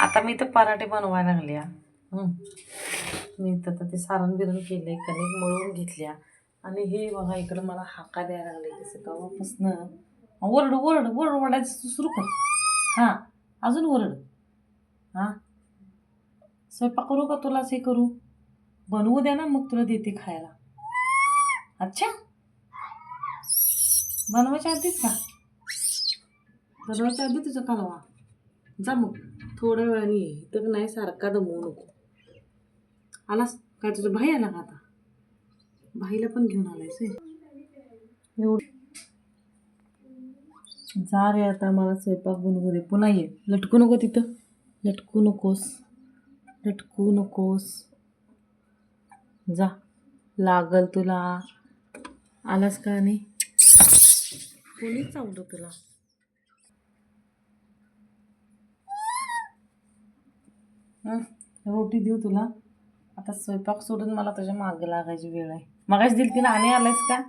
आता मी तर पराठे बनवायला लागल्या. मी तर ते सारण बिरण केले, कणिक मळून घेतल्या आणि हे बघा इकडं मला हाका द्यायला लागले तसं केव्हापासनं. ओरड ओरड ओरड ओरडायचं सुरू कर. हां अजून ओरड. हां स्वयंपाक करू का तुलाच हे करू? बनवू द्या ना मग तुला देते खायला. अच्छा बनवायच्या आधीच का? बनवायच्या आधी तुझं कालवा. जा मग थोड्या वेळाने ये. तर नाही सारखा दमवू नको. आलास काय तुझा भाई आला का आता? भाईला पण घेऊन आलायस एवढं. जा रे आता मला स्वयंपाक बनवू दे. पुन्हा ये. लटकू नको तिथं. लटकू नकोस. लटकू नकोस. जा लागल तुला. आलास का नाही? कोणीच चावलं तुला? रोटी देऊ तुला? आता स्वयंपाक सोडून मला तुझ्या मागे लागायची वेळ आहे. मगाच दिली तिला आणि आलायस का?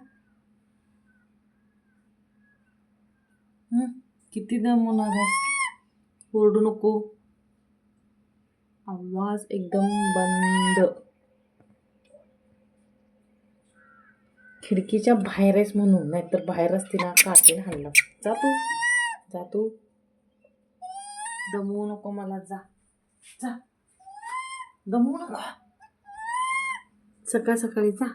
किती दमवणार आहेस? ओरडू नको. आवाज एकदम बंद. खिडकीच्या बाहेर आहेस म्हणून, नाहीतर बाहेर असते ना काटेन हाणला. जा तू. जा तू. दमवू नको मला. जा जा. दमवू नको. सकाळ सकाळी जा.